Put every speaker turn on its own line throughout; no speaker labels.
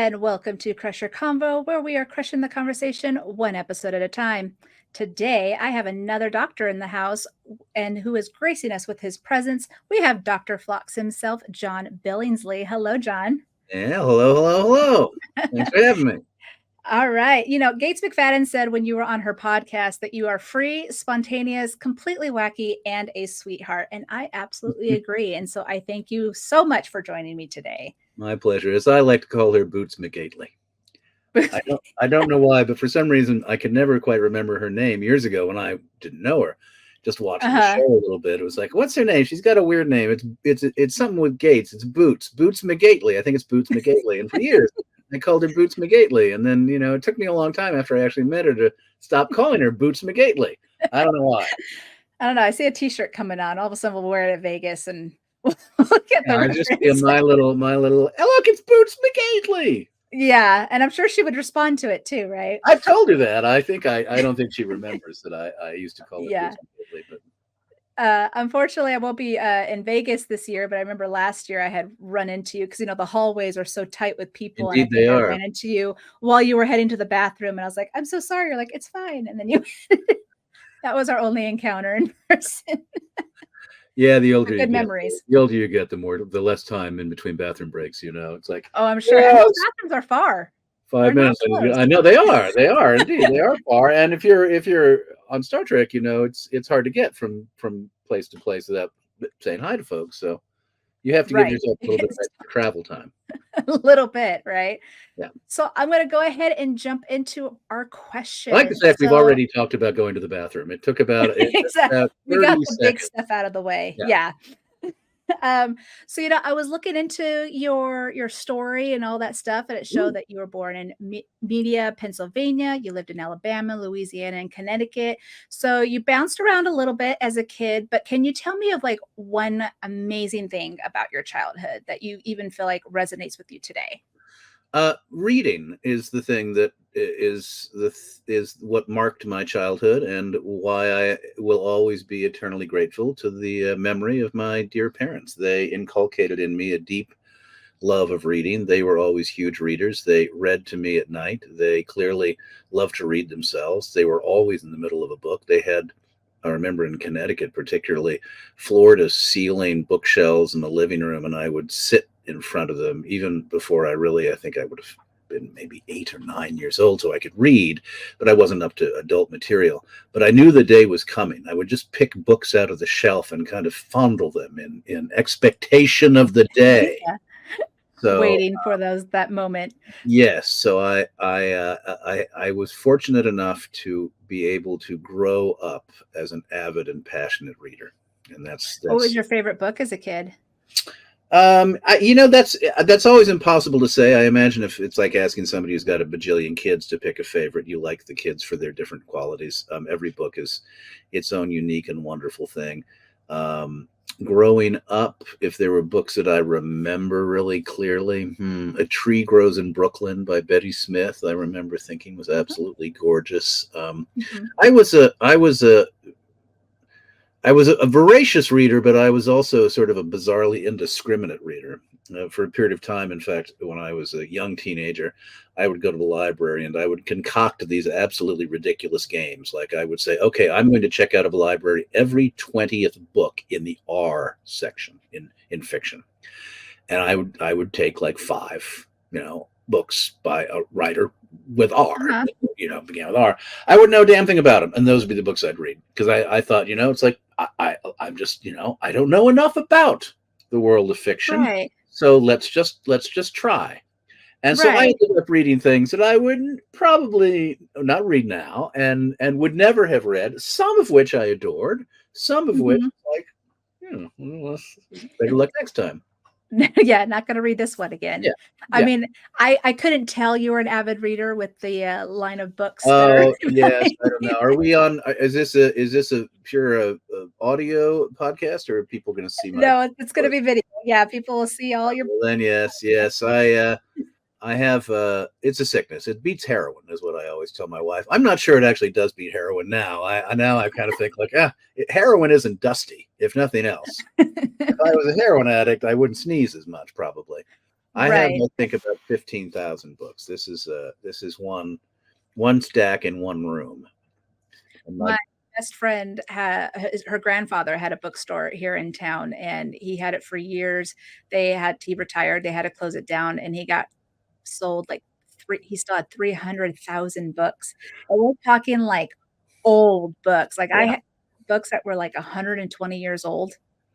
and welcome to Crush Your Convo, where we are crushing the conversation one episode at a time. Today, I have another doctor in the house and who is gracing us with his presence. We have Dr. Phlox himself, John Billingsley. Hello, John.
Yeah, hello. Thanks for having me.
All right. Gates McFadden said when you were on her podcast that you are free, spontaneous, completely wacky, and a sweetheart. And I absolutely agree. And so I thank you so much for joining me today.
My pleasure. As I like to call her, Boots McGately. I don't know why, but for some reason I could never quite remember her name years ago when I didn't know her. Just watching the show a little bit, it was like, what's her name? She's got a weird name. It's something with Gates. It's Boots McGately. I think it's Boots McGately. And for years I called her Boots McGately. And then, it took me a long time after I actually met her to stop calling her Boots McGately. I don't know why.
I don't know. I see a T-shirt coming on. All of a sudden we'll wear it at Vegas and look at
I just feel my little, look, it's Boots McGately.
Yeah, and I'm sure she would respond to it too, right?
I've told her that. I don't think she remembers that I used to call her Boots McGately,
but unfortunately, I won't be in Vegas this year. But I remember last year I had run into you because the hallways are so tight with people.
Indeed,
and I ran into you while you were heading to the bathroom, and I was like, "I'm so sorry." You're like, "It's fine," and then you. That was our only encounter in person.
Yeah, the older
good memories.
The older you get, the less time in between bathroom breaks. It's like,
oh, I'm sure. And those bathrooms are far.
5 minutes. I know they are. They are indeed. They are far. And if you're on Star Trek, it's hard to get from place to place without saying hi to folks. So you have to give yourself a little bit of travel time.
A little bit, right?
Yeah.
So I'm going to go ahead and jump into our question.
I like the fact we've already talked about going to the bathroom. It took about
exactly.
About
we got the
seconds.
big stuff out of the way. Yeah. So I was looking into your story and all that stuff, and it showed that you were born in Media, Pennsylvania. You lived in Alabama, Louisiana, and Connecticut. So you bounced around a little bit as a kid, but can you tell me of like one amazing thing about your childhood that you even feel like resonates with you today?
Reading is the thing that is what marked my childhood, and why I will always be eternally grateful to the memory of my dear parents. They inculcated in me a deep love of reading. They were always huge readers. They read to me at night. They clearly loved to read themselves. They were always in the middle of a book. They had, I remember in Connecticut particularly, floor to ceiling bookshelves in the living room, and I would sit in front of them even before I think I would have been maybe 8 or 9 years old, so I could read, but I wasn't up to adult material. But I knew the day was coming. I would just pick books out of the shelf and kind of fondle them in expectation of the day.
Yeah.
So,
waiting for that moment.
Yes. So I was fortunate enough to be able to grow up as an avid and passionate reader. And that's
what was your favorite book as a kid?
That's always impossible to say. I imagine if it's like asking somebody who's got a bajillion kids to pick a favorite, you like the kids for their different qualities. Every book is its own unique and wonderful thing. Growing up, if there were books that I remember really clearly, A Tree Grows in Brooklyn by Betty Smith, I remember thinking was absolutely gorgeous. I was a voracious reader, but I was also sort of a bizarrely indiscriminate reader. For a period of time, in fact, when I was a young teenager, I would go to the library and I would concoct these absolutely ridiculous games. Like I would say, okay, I'm going to check out of a library every 20th book in the R section in fiction. And I would take like 5, books by a writer with R, began with R. I would know a damn thing about them. And those would be the books I'd read. Because I thought, it's like, I'm just, I don't know enough about the world of fiction.
Right.
So let's just try. And so I ended up reading things that I would probably not read now and would never have read, some of which I adored, some of which like, better luck next time.
Yeah, not going to read this one again.
Yeah.
I mean, I couldn't tell you were an avid reader with the line of books.
Oh, yes. I don't know. Are we on? Is this a pure audio podcast, or are people going to see my?
No, it's going to be video. Yeah, people will see all your.
Well, then yes. I have. It's a sickness. It beats heroin, is what I always tell my wife. I'm not sure it actually does beat heroin now. I kind of think like, heroin isn't dusty, if nothing else. If I was a heroin addict, I wouldn't sneeze as much, probably. I have,
Right.
I think, about 15,000 books. This is one stack in one room. And my
My best friend her grandfather had a bookstore here in town, and he had it for years. He retired, they had to close it down, and he got sold, like, 3 he still had 300,000 books. And we're talking, like, old books, like, I
yeah.
had books that were, like, 120 years old,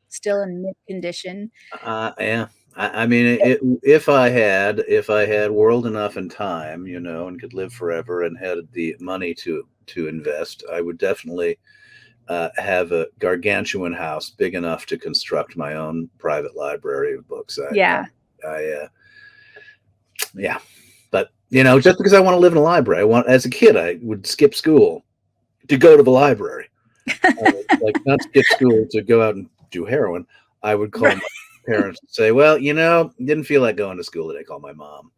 still in mint condition.
Yeah. I mean, if I had world enough and time, and could live forever and had the money to invest, I would definitely have a gargantuan house big enough to construct my own private library of books.
Yeah.
Yeah, but just because I want to live in a library, as a kid, I would skip school to go to the library. Like not skip school to go out and do heroin. I would call
Right.
my parents and say, "Well, didn't feel like going to school today." Call my mom.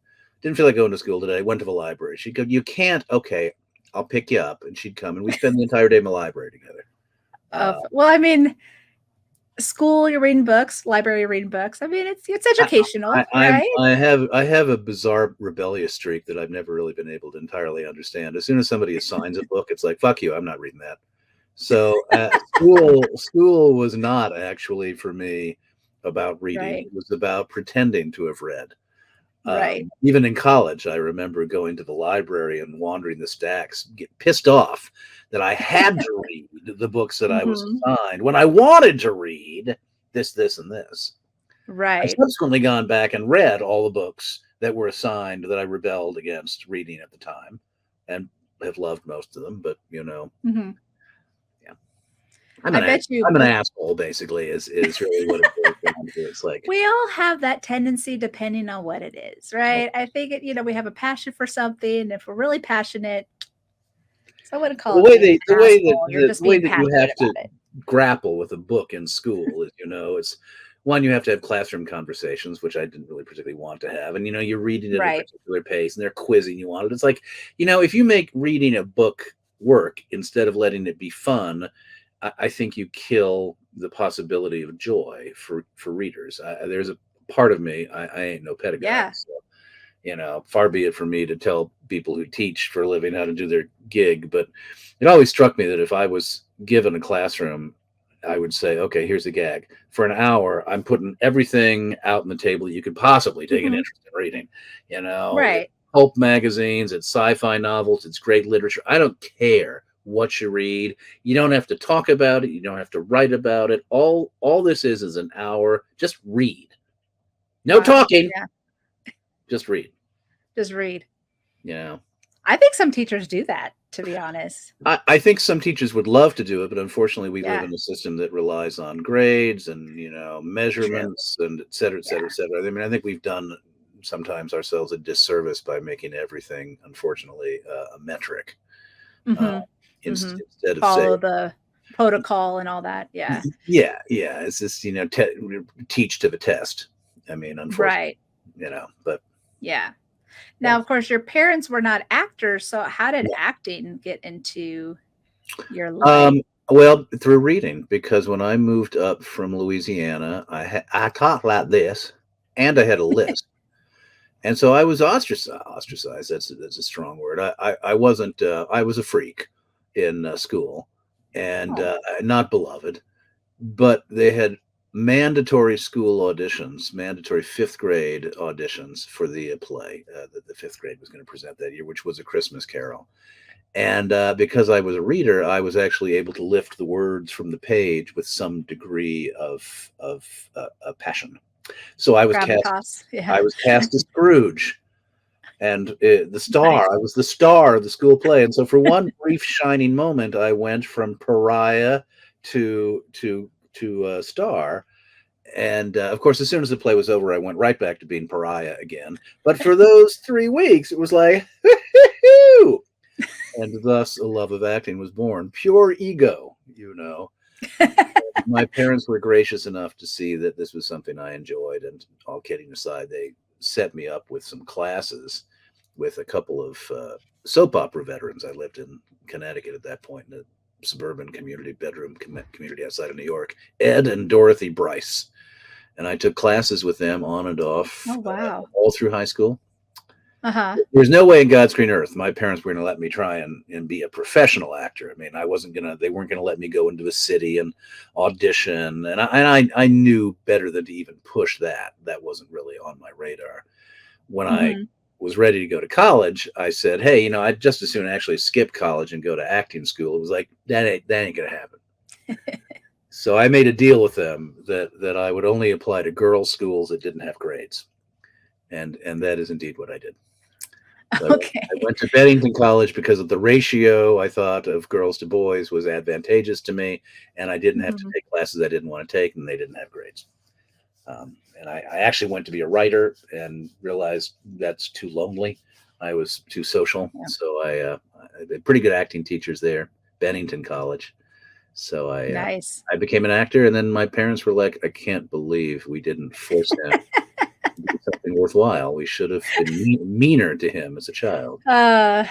Didn't feel like going to school today. Went to the library. She'd go, "You can't." Okay, I'll pick you up, and she'd come, and we spend the entire day in the library together.
Well, I mean, school, you're reading books, library, you're reading books. I mean, it's
I,
educational,
I'm
right?
I have a bizarre rebellious streak that I've never really been able to entirely understand. As soon as somebody assigns a book, it's like, "Fuck you, I'm not reading that." So school was not actually for me about reading.
Right,
It was about pretending to have read.
right.
Even in college, I remember going to the library and wandering the stacks, get pissed off that I had to read the books that I was
Mhm.
assigned when I wanted to read this, and this. I've
Right.
subsequently gone back and read all the books that were assigned that I rebelled against reading at the time, and have loved most of them. But
Mhm.
yeah,
I bet you
I'm an
book
asshole. Basically, is really what it boils down to. It's like
we all have that tendency depending on what it is, right? I think we have a passion for something. If we're really passionate, so I wouldn't call
the
it
way
being
they
an asshole. You're
the
just
way
being
that you
passionate
have to
about it.
grapple with a book in school is it's one, you have to have classroom conversations, which I didn't really particularly want to have, and you're reading at a
Right.
particular pace and they're quizzing you on it. It's like, if you make reading a book work instead of letting it be fun, I think you kill the possibility of joy for readers. There's a part of me, I ain't no pedagogue,
Yeah.
so far be it from me to tell people who teach for a living how to do their gig. But it always struck me that if I was given a classroom, I would say, okay, here's the gag. For an hour, I'm putting everything out on the table you could possibly take an
Mhm.
interest in reading. It's
Right.
pulp magazines, it's sci-fi novels, it's great literature. I don't care what you read. You don't have to talk about it. You don't have to write about it. All this is an hour. Just read. No
Wow.
talking.
Yeah.
Just read.
Just read.
Yeah.
I think some teachers do that, to be honest.
I think some teachers would love to do it, but unfortunately, we live
Yeah.
in a system that relies on grades and
True.
measurements and et cetera, et
Yeah.
cetera, et cetera. I mean, I think we've done sometimes ourselves a disservice by making everything, unfortunately, a metric uh,
Mhm. Mhm.
instead of
Follow
saying,
the protocol and all that. Yeah.
yeah, yeah, it's just teach to the test. I mean, unfortunately,
Right.
but
Yeah.
yeah.
Now, of course, your parents were not actors, so how did acting get into your life?
Um, well, through reading, because when I moved up from Louisiana, I talked like this, and I had a list, and so I was ostracized. Ostracized. That's a strong word. I wasn't. I was a freak in school, and
Oh,
not beloved. But they had mandatory school auditions, mandatory fifth grade auditions for the play that the fifth grade was going to present that year, which was A Christmas Carol. And because I was a reader, I was actually able to lift the words from the page with some degree of passion. So
gravitas.
I
Yeah.
was cast as Scrooge, and the
Nice.
star. I was the star of the school play. And so for one brief shining moment, I went from pariah to star. And of course, as soon as the play was over, I went right back to being pariah again. But for those 3 weeks, it was like, and thus a love of acting was born. Pure ego. My parents were gracious enough to see that this was something I enjoyed, and all kidding aside, they set me up with some classes with a couple of soap opera veterans. I lived in Connecticut at that point in a suburban community, bedroom community outside of New York. Ed and Dorothy Bryce. and I took classes with them on and off
Oh, wow.
all through high school.
Uh-huh.
There's no way in God's green earth my parents were going to let me try and be a professional actor. I mean, they weren't going to let me go into a city and audition. And I knew better than to even push that. That wasn't really on my radar. When I
Mhm.
was ready to go to college, I said, hey, I'd just as soon actually skip college and go to acting school. It was like, that ain't going to happen. So I made a deal with them that I would only apply to girls' schools that didn't have grades. And that is indeed what I did. So I
Okay.
went to Bennington College because of the ratio I thought of girls to boys was advantageous to me, and I didn't have to
Mhm.
take classes I didn't want to take, and they didn't have grades. And I actually went to be a writer and realized that's too lonely. I was too social,
Yeah.
so I had pretty good acting teachers there, Bennington College. So
Nice.
I became an actor, and then my parents were like, "I can't believe we didn't force him to do something worthwhile. We should have been meaner to him as a child."
Uh,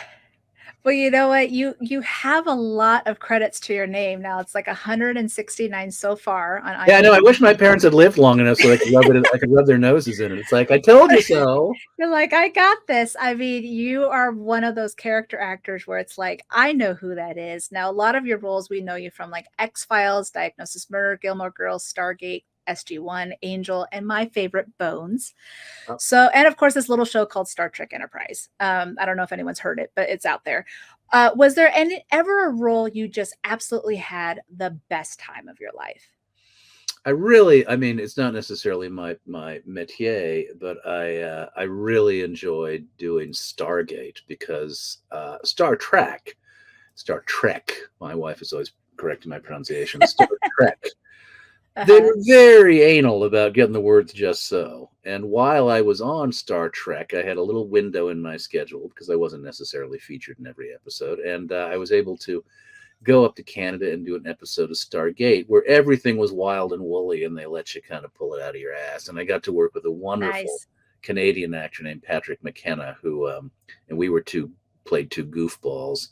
well, you know what? You have a lot of credits to your name now. It's like 169 so far on
Yeah, I know. I
IMDb.
wish my parents had lived long enough so they could rub it. I could rub their noses in it. It's like I told you so.
You're like, "I got this." I mean, you are one of those character actors where it's like, "I know who that is." Now, a lot of your roles, we know you from, like, X-Files, Diagnosis Murder, Gilmore Girls, Stargate, SG-1, Angel, and my favorite, Bones.
Oh,
So and, of course, this little show called Star Trek Enterprise. I don't know if anyone's heard it, but it's out there. Was there any ever a role you just absolutely had the best time of your life?
I mean, it's not necessarily my métier, but I really enjoyed doing Stargate because Star Trek. My wife is always correcting my pronunciation. Star Trek. They
Uh-huh.
were very anal about getting the words just so. And while I was on Star Trek, I had a little window in my schedule because I wasn't necessarily featured in every episode, and I was able to go up to Canada and do an episode of Stargate where everything was wild and woolly and they let you kind of pull it out of your ass. And I got to work with a wonderful
Nice.
Canadian actor named Patrick McKenna, who, and we were played two goofballs.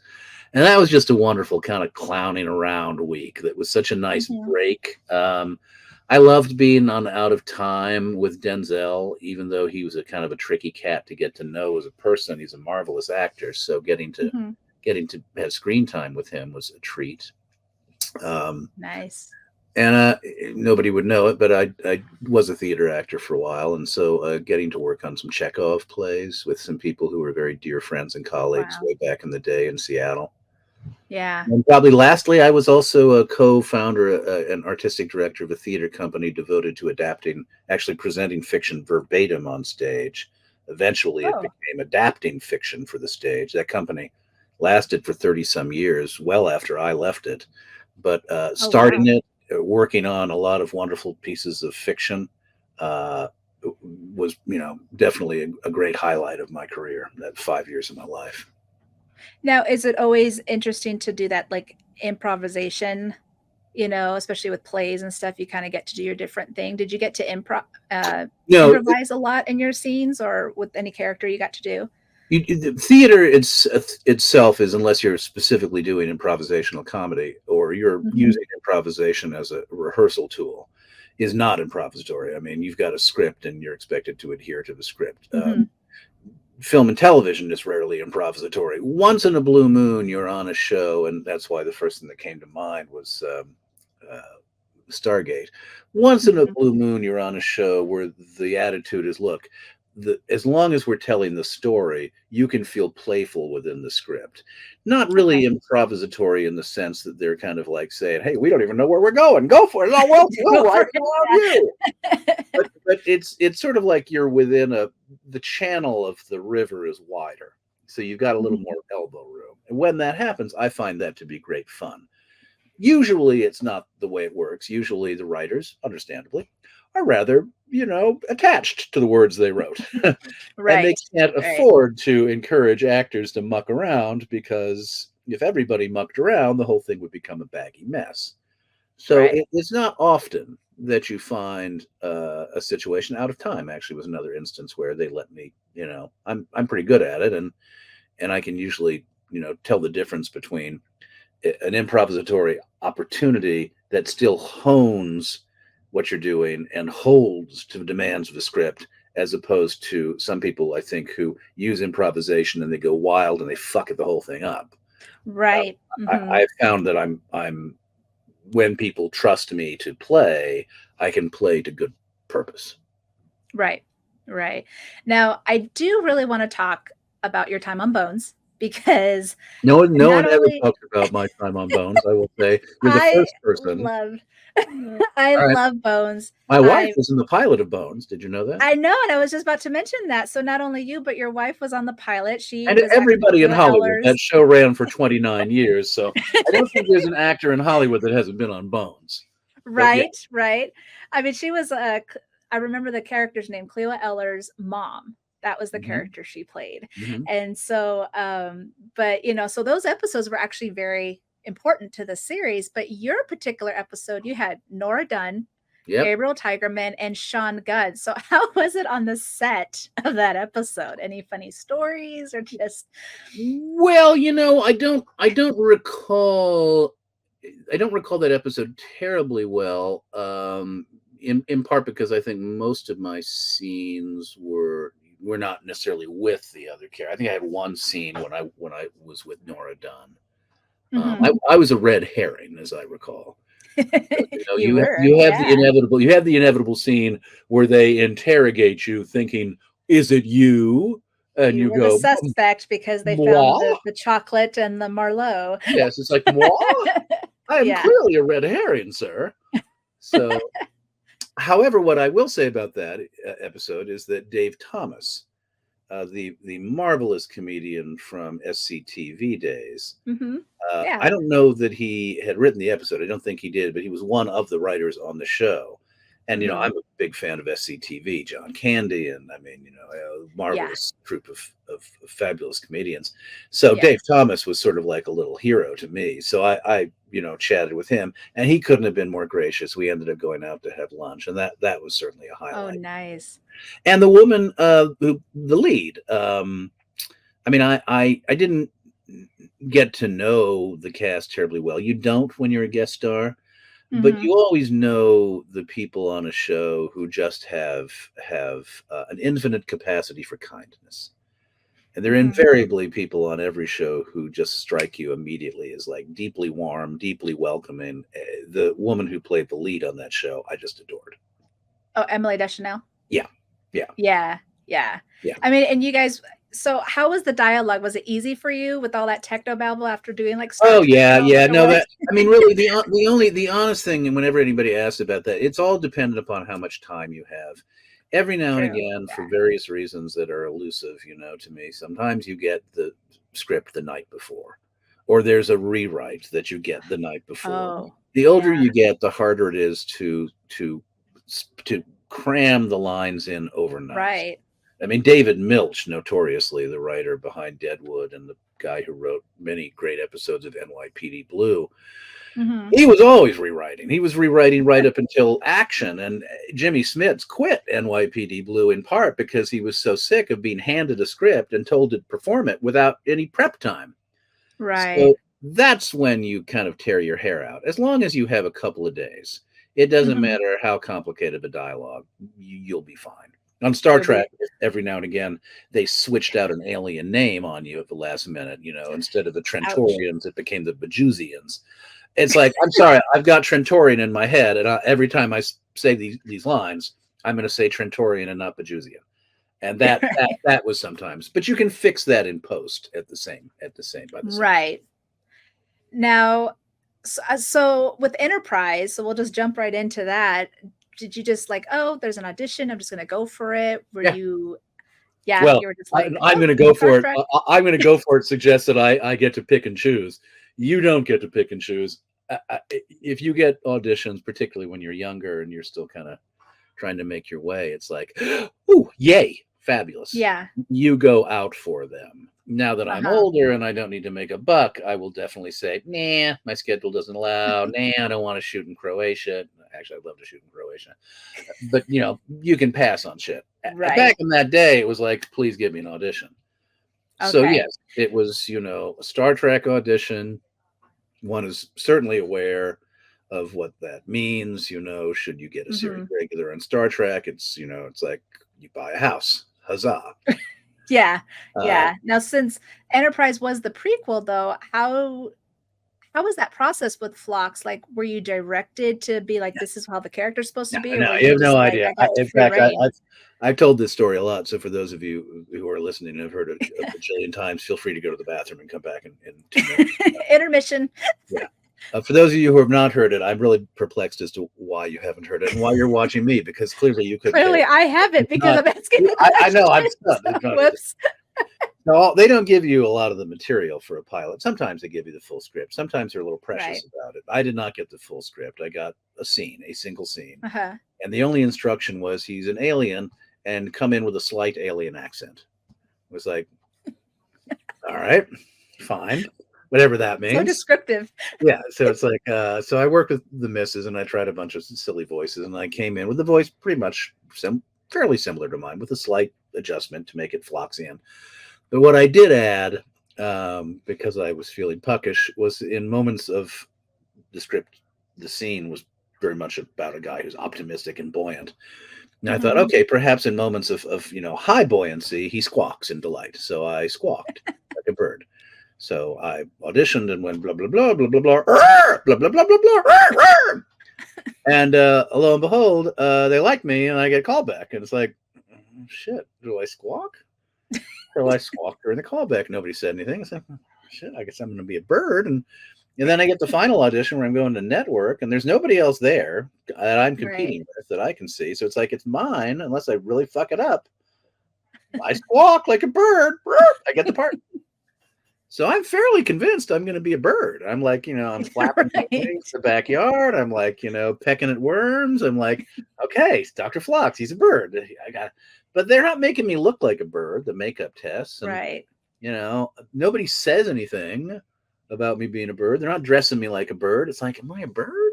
And that was just a wonderful kind of clowning around week. That was such a nice
Mhm.
break. I loved being on Out of Time with Denzel, even though he was a kind of a tricky cat to get to know as a person. He's a marvelous actor. So
Mhm.
getting to have screen time with him was a treat. Um,
Nice.
and nobody would know it, but I was a theater actor for a while, and so getting to work on some Chekhov plays with some people who were very dear friends and colleagues
Wow.
way back in the day in Seattle.
Yeah.
And probably lastly, I was also a co-founder, an artistic director of a theater company devoted to adapting, actually presenting fiction verbatim on stage. Eventually, it
Oh.
became adapting fiction for the stage. That company lasted for 30 some years, well after I left it. But
Oh, wow.
starting it, working on a lot of wonderful pieces of fiction, uh, was, definitely a great highlight of my career, that 5 years of my life.
Now, is it always interesting to do that, like, improvisation, especially with plays and stuff, you kinda get to do your different thing. Did you get to
No,
improvise a lot in your scenes or with any character you got to do?
the theater itself is, unless you're specifically doing improvisational comedy or you're
Mhm,
using improvisation as a rehearsal tool, is not improvisatory. I mean, you've got a script and you're expected to adhere to the script.
mhm.
Film and television is rarely improvisatory. Once in a blue moon, you're on a show, and that's why the first thing that came to mind was uh, Stargate. Once in a
Mhm.
blue moon, you're on a show where the attitude is, look, as long as we're telling the story, you can feel playful within the script. Not
Okay.
really improvisatory in the sense that they're kind of like saying, "Hey, we don't even know where we're going. Go for it. No, we'll
Go
write
for
it
it,
around you."
yeah.
But it's sort of like you're within the channel of the river is wider, so you've got a little
Mhm,
more elbow room. And when that happens, I find that to be great fun. Usually it's not the way it works. Usually the writers, understandably, are rather, attached to the words they wrote. And they
right,
can't
right,
afford to encourage actors to muck around because if everybody mucked around, the whole thing would become a baggy mess. So
right.
it's not often that you find a situation. Out of Time actually was another instance where they let me, I'm pretty good at it, and I can usually, tell the difference between an improvisatory opportunity that still hones what you're doing and holds to the demands of the script, as opposed to some people, I think, who use improvisation and they go wild and they fuck it the whole thing up.
Right.
I've found that I'm when people trust me to play, I can play to good purpose.
Right. Right. Now, I do really want to talk about your time on Bones because
No
not
one ever
only
talked about my time on Bones. I will say you're the
I
first person.
love I
All right,
love Bones.
my wife
I
was in the pilot of Bones. Did you know that?
I know, and I was just about to mention that. So not only you, but your wife was on the pilot. She
And
was actually
everybody in
Cleo
Hollywood. That
Eller's.
show ran for 29 years, so I don't think there's an actor in Hollywood that hasn't been on Bones. But yeah.
Right, right. I mean, she was I remember the character's name, Cleo Eller's mom. That was the
Hmm.
character she played.
Hmm.
And so but so those episodes were actually very important to the series, but your particular episode, you had Nora Dunn,
Yep.
Gabriel Tigerman, and Sean Gudd. So how was it on the set of that episode? Any funny stories or just
Well, I don't recall that episode terribly well. In part because I think most of my scenes were not necessarily with the other character. I think I had one scene when I was with Nora Dunn. I was a red herring, as I recall.
You were,
You have the
yeah.
inevitable scene where they interrogate you, thinking, "Is it you?" And
You
you
were the
go,
suspect because they found
"Moi."
the chocolate and the Marlowe.
Yes, it's like, "Moi? I am
Yeah.
clearly a red herring, sir." So, however, what I will say about that episode is that Dave Thomas, the marvelous comedian from SCTV days,
Mhm. Yeah.
I don't know that he had written the episode. I don't think he did, but he was one of the writers on the show. And
Mhm.
I'm a big fan of SCTV, John Candy, and I mean, a
Yeah.
marvelous troupe of fabulous comedians. So Dave
Yes.
Thomas was sort of like a little hero to me. So I chatted with him, and he couldn't have been more gracious. We ended up going out to have lunch, and that was certainly a
Oh,
highlight.
nice.
And the woman, the lead, I mean, I didn't get to know the cast terribly well. You don't when you're a guest star, but
Mhm.
you always know the people on a show who just have an infinite capacity for kindness. And there are
Mhm.
invariably people on every show who just strike you immediately as like deeply warm, deeply welcoming. The woman who played the lead on that show, I just adored.
Oh, Emily Deschanel?
Yeah, yeah,
Yeah. Yeah.
yeah.
I mean, and you guys, so how was the dialogue? Was it easy for you with all that techno babble after doing like Star
Oh
Trek
yeah,
and all
yeah.
that it
No,
was?
that I mean, really, the honest thing, and whenever anybody asks about that, it's all dependent upon how much time you have. Every now and
True.
again, for
Yeah.
various reasons that are elusive, to me, sometimes you get the script the night before, or there's a rewrite that you get the night before.
Oh,
The older
yeah.
you get, the harder it is to cram the lines in overnight.
Right.
I mean, David Milch, notoriously the writer behind Deadwood and the guy who wrote many great episodes of NYPD Blue,
Mhm.
he was always rewriting. He was rewriting right up until Action. And Jimmy Smits quit NYPD Blue in part because he was so sick of being handed a script and told to perform it without any prep time.
Right.
So that's when you kind of tear your hair out. As long as you have a couple of days, it doesn't
Mhm.
matter how complicated a dialogue, you'll be fine. On Star
You'll be
Trek, every now and again, they switched out an alien name on you at the last minute. Instead of the
ouch.
Trentorians, it became the Bajusians. It's like, I'm sorry, I've got Trentorian in my head, and every time I say these lines, I'm going to say Trentorian and not Bajusian. And that was sometimes, but you can fix that in post by the same.
Right. Now, so with Enterprise, so we'll just jump right into that. Did you just like, oh, there's an audition, I'm just gonna go for it? Were
Yeah.
you yeah,
Well,
you were just
I,
like,
I'm
oh,
going to go
Star
for it.
Trek?
I'm going to go for it. Suggests that I get to pick and choose. You don't get to pick and choose. If you get auditions, particularly when you're younger and you're still kind of trying to make your way, it's like, ooh, yay, fabulous.
Yeah.
You go out for them. Now that I'm
Uh-huh.
older and I don't need to make a buck, I will definitely say, nah, my schedule doesn't allow. Nah, I don't want to shoot in Croatia. Actually, I'd love to shoot in Croatia. But, you can pass on shit. Back
Right.
in that day, it was like, please give me an audition. So,
Okay.
yes, it was, a Star Trek audition. One is certainly aware. what that means. Should you get a series
Mhm.
regular on Star Trek? It's like you buy a house. Huzzah.
Yeah,
Uh,
yeah. Now, since Enterprise was the prequel, though, how was that process with Phlox? Like, were you directed to be like, "This is how the character's supposed
no,
to be," or
no,
were
you
you
have no
just like,
idea.
"I got
In
free
fact,
reign"?
I've told this story a lot. So for those of you who are listening and have heard it a bajillion times, feel free to go to the bathroom and come back in 2 minutes.
Intermission.
Yeah. For those of you who have not heard it, I'm really perplexed as to why you haven't heard it and why you're watching me, because clearly you couldn't care.
Clearly, I haven't
It's
because
not.
I'm asking the
I know. I'm
questions.
stunned.
Whoops.
No, they don't give you a lot of the material for a pilot. Sometimes they give you the full script. Sometimes they're a little precious
Right.
about it. I did not get the full script. I got a single scene,
Uh-huh.
and the only instruction was he's an alien and come in with a slight alien accent. It was like, all right, fine, whatever that
So
means.
descriptive.
Yeah, so it's like, so I worked with the missus and I tried a bunch of silly voices, and I came in with the voice pretty much fairly similar to mine with a slight adjustment to make it Floxian. But what I did add, because I was feeling puckish, was in moments of the script, the scene was very much about a guy who's optimistic and buoyant. And I thought,
Mhm.
okay, perhaps in moments of high buoyancy, he squawks in delight. So I squawked like a bird. So I auditioned and went blah blah blah blah blah blah blah blah blah blah blah blah. And lo and behold, they like me, and I get called back, and it's like, shit, do I squawk? So I squawked during the callback. Nobody said anything. I said, shit, I guess I'm going to be a bird. And then I get the final audition where I'm going to network, and there's nobody else there that I'm
Right.
competing with that I can see. So it's like, it's mine unless I really fuck it up. I squawk like a bird. I get the part. So I'm fairly convinced I'm going to be a bird. I'm like, I'm flapping my
Right.
wings in the backyard. I'm like, pecking at worms. I'm like, okay, it's Dr. Phlox. He's a bird. But they're not making me look like a bird, the makeup tests. And,
Right.
nobody says anything about me being a bird. They're not dressing me like a bird. It's like, am I a bird?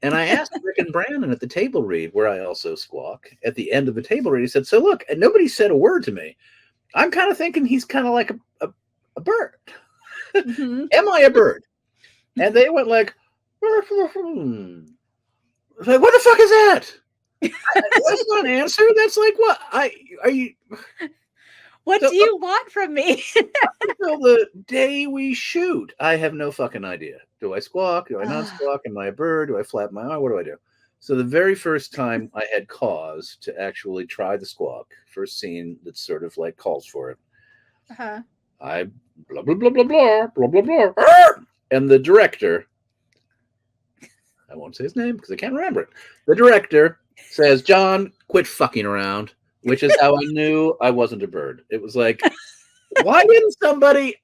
And I asked Rick and Brandon at the table read, where I also squawk, at the end of the table read, he said, so look, and nobody said a word to me. I'm kind of thinking he's kind of like a bird.
Mhm.
Am I a bird? And they went like, hmm. Like, what the fuck is that? That's not an answer. That's like, what? Are you?
What
So,
do you want from me?
until the day we shoot, I have no fucking idea. Do I squawk? Do I not
Ah,
squawk? Am I a bird? Do I flap my eye? What do I do? So the very first time I had cause to actually try the squawk, first scene that sort of like calls for it,
uh-huh.
I blah blah blah blah blah blah blah blah, "Arr!" And the director, I won't say his name because I can't remember it. The director says, "John, quit fucking around," which is how I knew I wasn't a bird. It was like, why didn't somebody?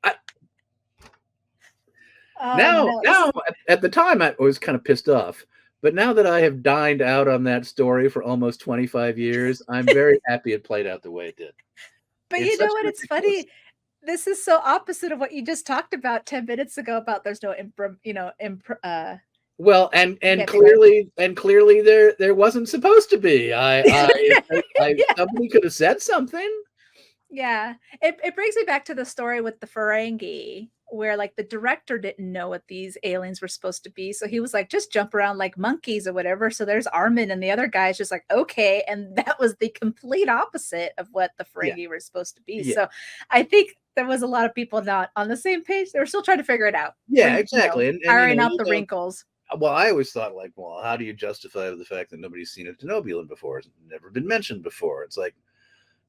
Oh,
Now,
no. This
now
is
at the time, I was kind of pissed off. But now that I have dined out on that story for almost 25 years, I'm very happy it played out the way it did.
but
It's
you know
such
what?
a
It's
ridiculous.
funny. This is so opposite of what you just talked about 10 minutes ago about there's no
Well, and
can't think of it.
clearly there wasn't supposed to be. I
Yeah.
somebody could have said something.
Yeah. It brings me back to the story with the Ferengi where, like, the director didn't know what these aliens were supposed to be, so he was like, "Just jump around like monkeys or whatever." So there's Armin and the other guy's just like, "Okay," and that was the complete opposite of what the
Yeah,
Ferengi were supposed to be.
yeah,
So I think there was a lot of people not on the same page. They were still trying to figure it out.
yeah, exactly. And
Iron out the wrinkles.
well, I always thought like, well, how do you justify the fact that nobody's seen a Denobulan before? It's never been mentioned before. It's like,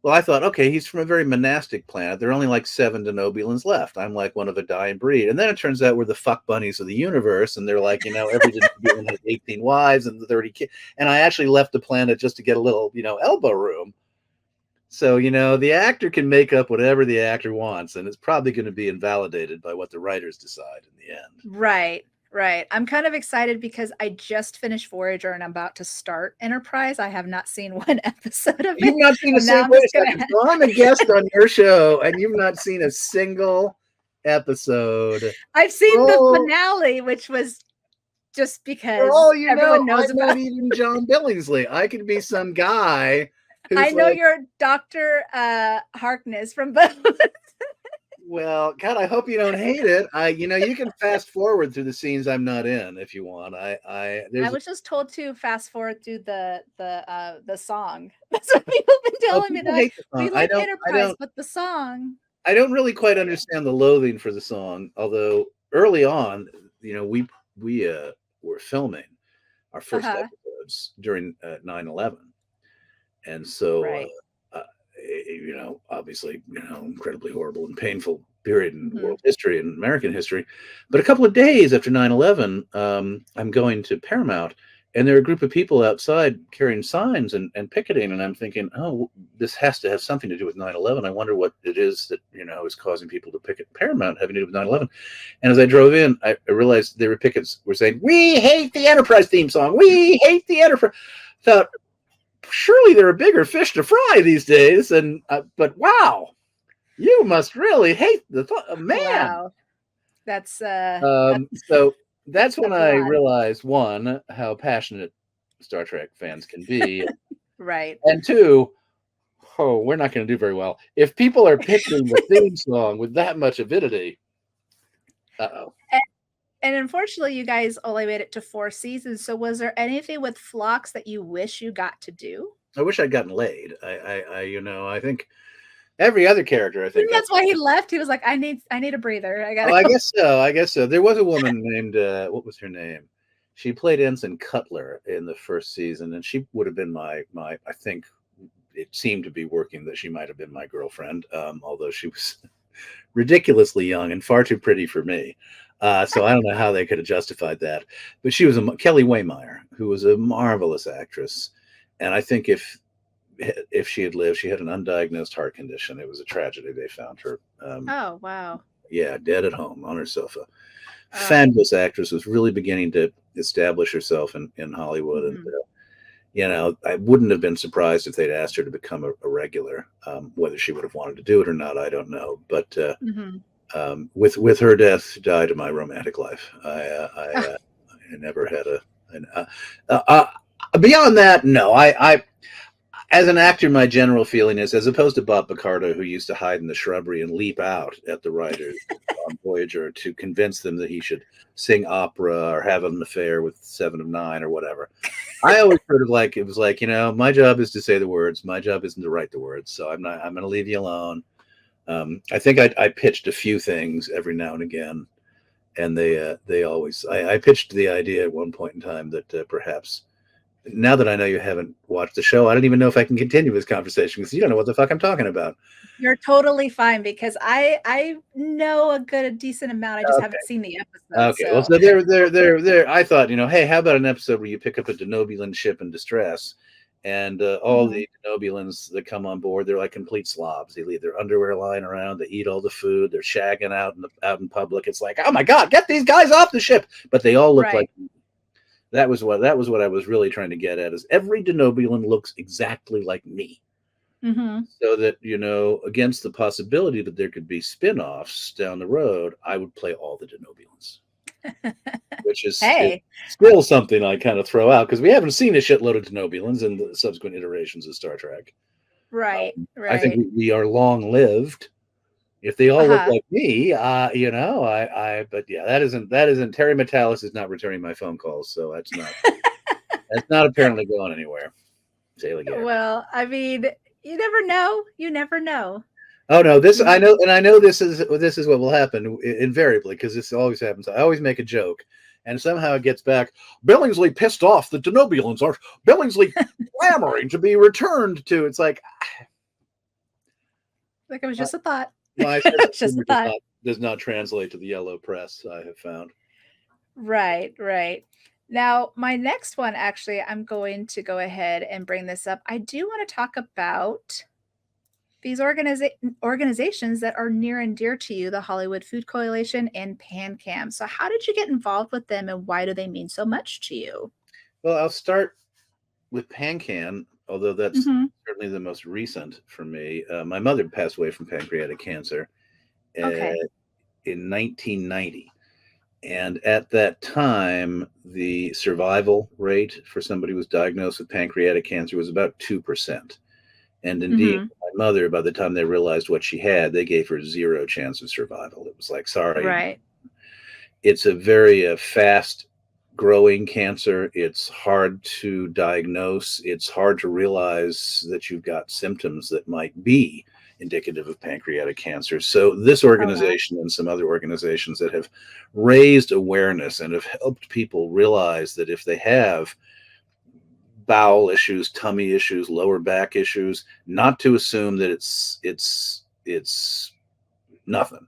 well, I thought, okay, he's from a very monastic planet. There are only like 7 Denobulans left. I'm like one of a dying breed. And then it turns out we're the fuck bunnies of the universe. And they're like, every Denobulan has 18 wives and 30 kids. And I actually left the planet just to get a little, elbow room. So, the actor can make up whatever the actor wants. And it's probably going to be invalidated by what the writers decide in the end.
Right, right. I'm kind of excited because I just finished Voyager and I'm about to start Enterprise. I have not seen one episode of
You've
it,
not seen a
and now
single,
I'm
wait a
just gonna
second. So I'm a guest on your show and you've not seen a single episode.
I've seen the
Oh,
finale, which was just
for
because
all you know,
everyone knows
I'm not
about.
even John Billingsley. I could be some guy
I
who's
know
like,
you're Dr. Harkness from both.
Well, God, I hope you don't hate it. You can fast forward through the scenes I'm not in if you want.
I
There's
was just told to fast forward through the song. That's what people have been
Oh,
telling me.
people
They're like,
hate the
"We
song.
like Enterprise, but the song."
I don't really quite understand the loathing for the song. Although early on, we were filming our first
Uh-huh.
episodes during 9/11, and so
Right.
obviously, incredibly horrible and painful period in
Mhm.
world history and American history. But a couple of days after 9/11, I'm going to Paramount, and there are a group of people outside carrying signs and picketing, and I'm thinking, oh, this has to have something to do with 9/11. I wonder what it is that is causing people to picket Paramount having to do with 9/11. And as I drove in, I realized there were pickets were saying, "We hate the Enterprise theme song. We hate the Enterprise." Thought, surely there are bigger fish to fry these days. And but wow, you must really hate man.
Wow. That's,
So that's when
that's a
I
lot.
realized, one, how passionate Star Trek fans can be,
Right.
and two, oh, we're not going to do very well if people are picking the theme song with that much avidity. Uh-oh.
And and unfortunately, you guys only made it to 4 seasons, so was there anything with Phlox that you wish you got to do?
I wish I'd gotten laid. I think every other character, I think,
Maybe
got.
that's why he left. He was like, "I need a breather. I
Oh,
gotta
I
go."
guess so. I guess so. There was a woman named what was her name? She played Ensign Cutler in the first season, and she would have been my. I think it seemed to be working that she might have been my girlfriend, although she was ridiculously young and far too pretty for me. So I don't know how they could have justified that. But she was Kelly Waymeyer, who was a marvelous actress, and I think if she had lived, she had an undiagnosed heart condition. It was a tragedy. They found her.
Oh, wow.
Yeah, dead at home on her sofa.
Oh,
Fabulous actress, was really beginning to establish herself in Hollywood. And,
mhm.
I wouldn't have been surprised if they'd asked her to become a regular. Whether she would have wanted to do it or not, I don't know. But
Mhm.
with her death, died my romantic life. I never had an, uh, uh, beyond that, no. As an actor, my general feeling is, as opposed to Bob Picardo, who used to hide in the shrubbery and leap out at the writers on Voyager to convince them that he should sing opera or have an affair with Seven of Nine or whatever. I always sort of like, it was like, my job is to say the words. My job isn't to write the words. So I'm going to leave you alone. I think I pitched a few things every now and again, and they always, I pitched the idea at one point in time that perhaps, now that I know you haven't watched the show, I don't even know if I can continue this conversation because you don't know what the fuck I'm talking about.
You're totally fine because I know a decent amount, I just
Okay.
haven't seen the episode,
Okay. Well,
so
so there. I thought, hey, how about an episode where you pick up a Denobulan ship in distress, and all
Mhm.
the Denobulans that come on board, they're like complete slobs. They leave their underwear lying around. They eat all the food. They're shagging out in public. It's like, oh my god, get these guys off the ship! But they all look
Right.
like. That was what I was really trying to get at. Is every Denobulan looks exactly like me.
Mhm.
So that, against the possibility that there could be spin-offs down the road, I would play all the Denobulans, which is
Hey.
still something I kind of throw out because we haven't seen a shitload of Denobulans in the subsequent iterations of Star Trek.
Right,
I think
right.
we are long-lived if they all look
Uh-huh.
like me. But yeah, that isn't Terry Metalis is not returning my phone calls, so that's not apparently going anywhere. Taylor Gabbard.
Well, I mean, you never know, you never know.
Oh no, this
You
I
never
know, and I know this is what will happen invariably because this always happens. I always make a joke, and somehow it gets back. Billingsley pissed off the Denobulans are Billingsley clamoring to be returned to. It's like
like, it was
my,
just a thought.
my sense
It
of
was just a
humor does
thought.
not does not translate to the yellow press. I have found.
Right, right. Now, my next one, actually, I'm going to go ahead and bring this up. I do wanna talk about these organizations that are near and dear to you, the Hollywood Food Coalition and PanCam. So how did you get involved with them, and why do they mean so much to you?
Well, I'll start with PanCan, although that's
Mhm.
certainly the most recent for me. My mother passed away from pancreatic cancer uh,
Okay.
in 1990. And at that time, the survival rate for somebody who was diagnosed with pancreatic cancer was about 2%. And indeed,
Mhm.
my mother, by the time they realized what she had, they gave her zero chance of survival. It was like, sorry,
Right.
it's a very fast growing cancer. It's hard to diagnose. It's hard to realize that you've got symptoms that might be indicative of pancreatic cancer. So, this
Oh, wow.
organization and some other organizations that have raised awareness and have helped people realize that if they have bowel issues, tummy issues, lower back issues, not to assume that it's nothing,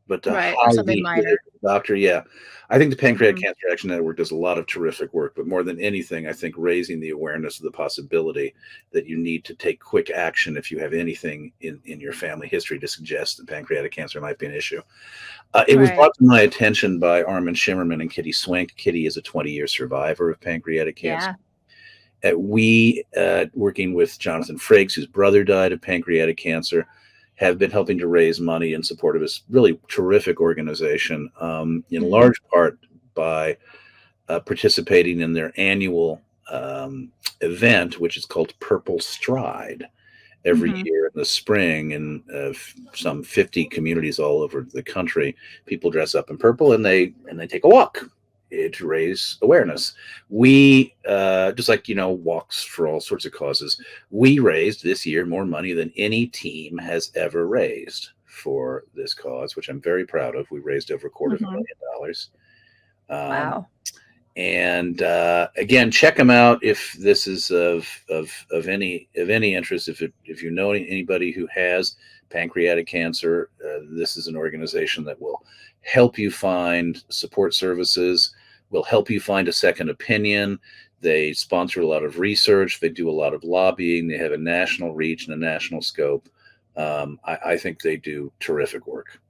but to
Right. Or something
highly engage
minor.
the doctor. Yeah. I think the Pancreatic
Mhm.
Cancer Action Network does a lot of terrific work, but more than anything, I think raising the awareness of the possibility that you need to take quick action if you have anything in your family history to suggest that pancreatic cancer might be an issue. It was
Right.
brought to my attention by Armin Shimmerman and Kitty Swank. Kitty is a 20-year survivor of pancreatic cancer.
Yeah.
We, working with Jonathan Frakes, whose brother died of pancreatic cancer, have been helping to raise money in support of this really terrific organization, in
Mhm.
large part by participating in their annual event, which is called Purple Stride. Every
Mhm.
year in the spring, in some 50 communities all over the country, people dress up in purple and they take a walk to raise awareness. We just like walks for all sorts of causes. We raised this year more money than any team has ever raised for this cause, which I'm very proud of. We raised over a quarter of a
Mhm.
million dollars. Um,
Wow.
and again, check them out if this is of any interest. If you know anybody who has pancreatic cancer, this is an organization that will help you find support services, will help you find a second opinion. They sponsor a lot of research. They do a lot of lobbying. They have a national reach and a national scope. I think they do terrific work.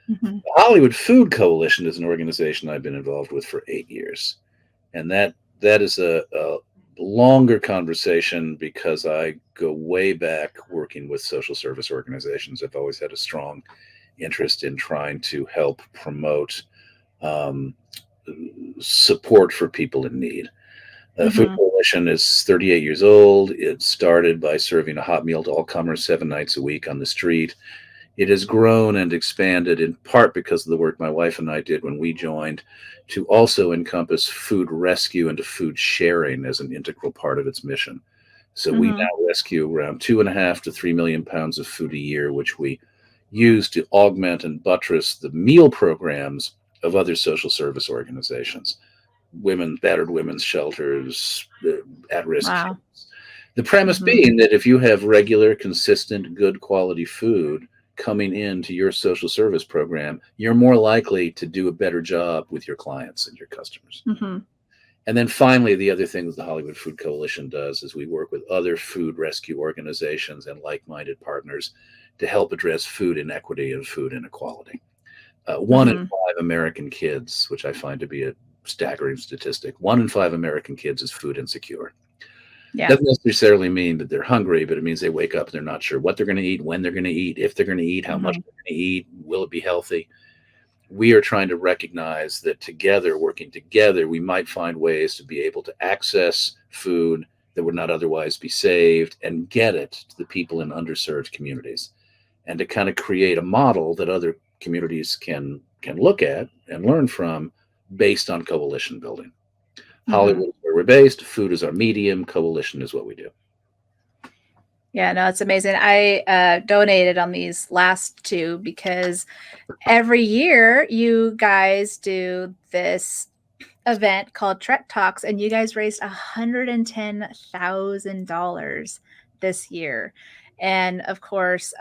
Mhm.
The Hollywood Food Coalition is an organization I've been involved with for 8 years, and that is a longer conversation because I go way back working with social service organizations. I've always had a strong interest in trying to help promote um, support for people in need. Food
Mhm.
Coalition is 38 years old. It started by serving a hot meal to all comers 7 nights a week on the street. It has grown and expanded in part because of the work my wife and I did when we joined, to also encompass food rescue and to food sharing as an integral part of its mission. So we
Mhm.
now rescue around 2.5 to 3 million pounds of food a year, which we use to augment and buttress the meal programs of other social service organizations, battered women's shelters, at-risk
Wow.
kids. The premise
Mhm.
being that if you have regular, consistent, good quality food coming into your social service program, you're more likely to do a better job with your clients and your customers.
Mhm.
And then finally, the other thing that the Hollywood Food Coalition does is we work with other food rescue organizations and like minded partners to help address food inequity and food inequality. One in
Mhm.
five American kids, which I find to be a staggering statistic, 1 in 5 American kids is food insecure.
Yeah.
Doesn't necessarily mean that they're hungry, but it means they wake up and they're not sure what they're going to eat, when they're going to eat, if they're going to eat, how much
Mhm.
they're going to eat, will it be healthy. We are trying to recognize that together, working together, we might find ways to be able to access food that would not otherwise be saved and get it to the people in underserved communities, and to kind of create a model that other communities can look at and learn from based on coalition building.
Mhm.
Hollywood is where we're based. Food is our medium. Coalition is what we do.
Yeah, no, it's amazing. I donated on these last two because every year you guys do this event called Trek Talks, and you guys raised $110,000 this year. And of course,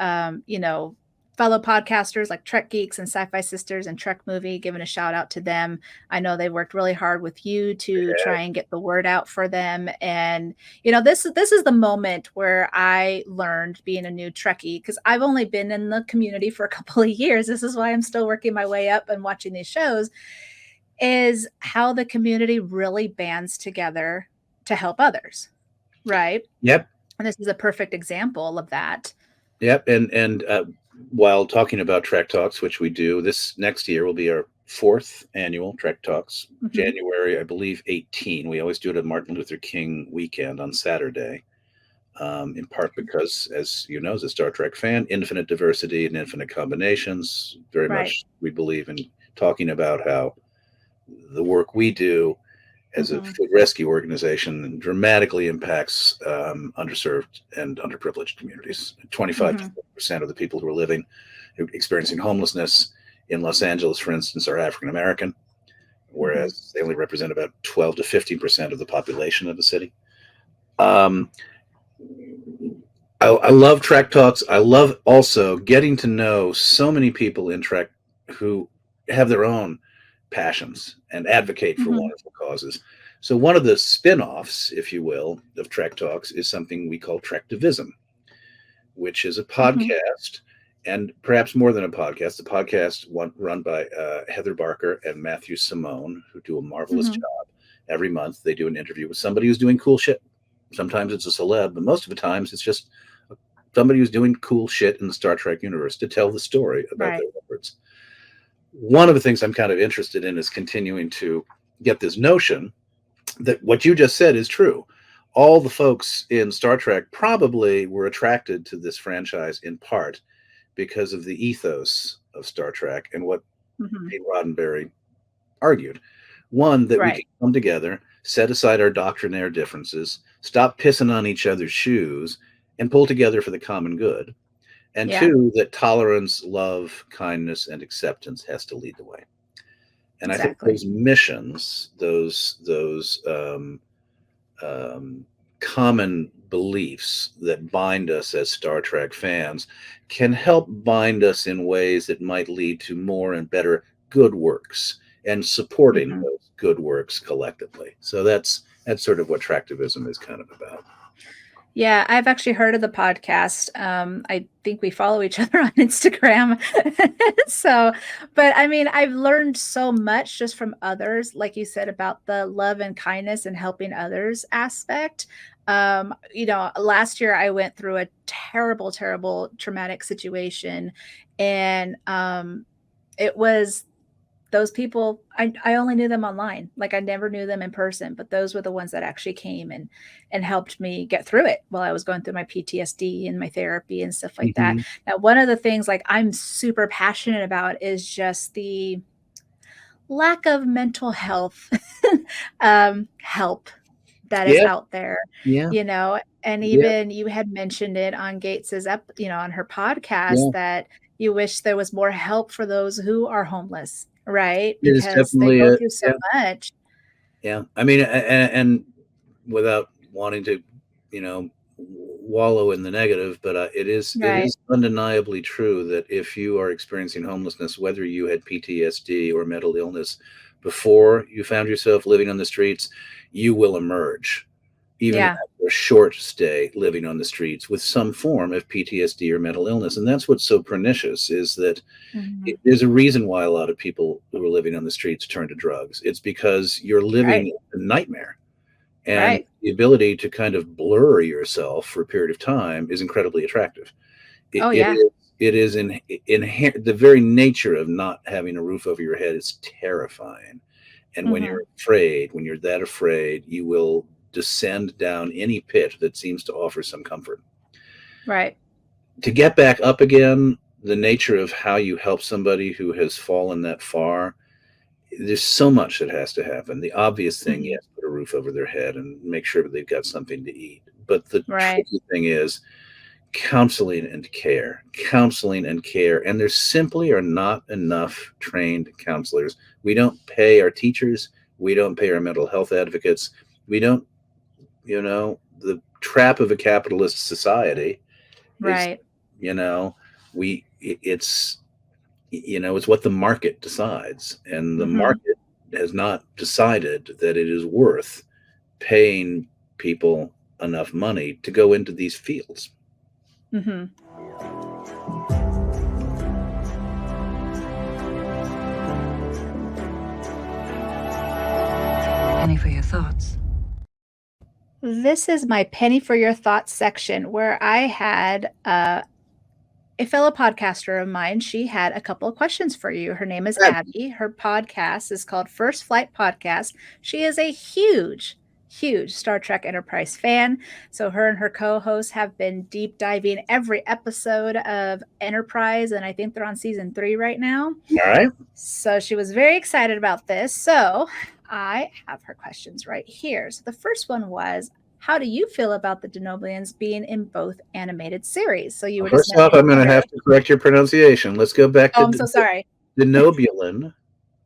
fellow podcasters like Trek Geeks and Sci-Fi Sisters and Trek Movie, giving a shout out to them. I know they worked really hard with you to try and get the word out for them. And this is the moment where I learned, being a new Trekkie, because I've only been in the community for a couple of years. This is why I'm still working my way up and watching these shows, is how the community really bands together to help others, right?
Yep,
And this is a perfect example of that.
yep. And while talking about Trek Talks, which we do, this next year will be our fourth annual Trek Talks,
Mhm.
January, I believe, 18. We always do it at Martin Luther King weekend on Saturday. in part because, as you know, as a Star Trek fan, infinite diversity and infinite combinations. Very
Right.
much we believe in talking about how the work we do as a
Mhm.
food rescue organization dramatically impacts underserved and underprivileged communities. 25 to
Mhm.
30% of the people who are living, experiencing homelessness in Los Angeles, for instance, are African American,
Mhm.
whereas they only represent about 12 to 15% of the population of the city. Um, I love Track Talks. I love also getting to know so many people in Track who have their own passions and advocate for
Mhm.
wonderful causes. So one of the spin-offs, if you will, of Trek Talks is something we call Trektivism, which is a
Mhm.
podcast, and perhaps more than a podcast run by Heather Barker and Matthew Simone, who do a marvelous
Mhm.
job. Every month they do an interview with somebody who's doing cool shit. Sometimes it's a celeb, but most of the times it's just somebody who's doing cool shit in the Star Trek universe to tell the story about
Right.
their efforts. One of the things I'm kind of interested in is continuing to get this notion that what you just said is true. All the folks in Star Trek probably were attracted to this franchise in part because of the ethos of Star Trek and what
Mhm.
Gene Roddenberry argued. One, that we
Right.
can come together, set aside our doctrinaire differences, stop pissing on each other's shoes, and pull together for the common good. And
Yeah.
two, that tolerance, love, kindness, and acceptance has to lead the way. And I think
Exactly.
those missions, those um, common beliefs that bind us as Star Trek fans can help bind us in ways that might lead to more and better good works and supporting
Mhm.
those good works collectively. So that's sort of what Tractivism is kind of about.
Yeah, I've actually heard of the podcast. I think we follow each other on Instagram. So, but I mean, I've learned so much just from others, like you said, about the love and kindness and helping others aspect. Last year I went through a terrible, terrible traumatic situation, and it was those people. I only knew them online. Like, I never knew them in person, but those were the ones that actually came and helped me get through it while I was going through my PTSD and my therapy and stuff like that.
Hmm.
Now, one of the things like I'm super passionate about is just the lack of mental health help that is
Yeah,
out there,
yeah,
and
yeah,
even you had mentioned it on Gates's on her podcast
yeah.
that you wish there was more help for those who are homeless, right?
It is
Because they
definitely
go
a
through so
yeah.
much.
Yeah, I mean, and without wanting to, wallow in the negative, but it
Right.
is undeniably true that if you are experiencing homelessness, whether you had PTSD or mental illness before you found yourself living on the streets, you will emerge, even
Yeah.
after a short stay living on the streets, with some form of PTSD or mental illness. And that's what's so pernicious is that
Mhm.
there's a reason why a lot of people who are living on the streets turn to drugs. It's because you're
Right.
living a nightmare, and
Right.
the ability to kind of blur yourself for a period of time is incredibly attractive. It,
Oh,
it
yeah.
is it is inherent. The very nature of not having a roof over your head is terrifying. And
Mhm.
when you're that afraid, you will descend down any pit that seems to offer some comfort.
Right.
To get back up again, the nature of how you help somebody who has fallen that far, there's so much that has to happen. The obvious thing,
Mhm.
yes, put a roof over their head and make sure that they've got something to eat. But the
Right.
tricky thing is counseling and care. And there simply are not enough trained counselors. We don't pay our teachers. We don't pay our mental health advocates. We don't, the trap of a capitalist society is,
Right.
you know, it's it's what the market decides, and the
Mhm.
market has not decided that it is worth paying people enough money to go into these fields.
Mhm.
Penny for your thoughts.
This is my penny for your thoughts section where I had a fellow podcaster of mine. She had a couple of questions for you. Her name is Abby. Her podcast is called First Flight Podcast. She is a huge, huge Star Trek Enterprise fan. So her and her co-host have been deep diving every episode of Enterprise, and I think they're on season 3 right now.
All right.
So she was very excited about this. So I have her questions right here. So the first one was, how do you feel about the Denoblians being in both animated series? So you were just
First off, I'm going to have to correct your pronunciation. Let's go back to
I'm so sorry.
Denobulan.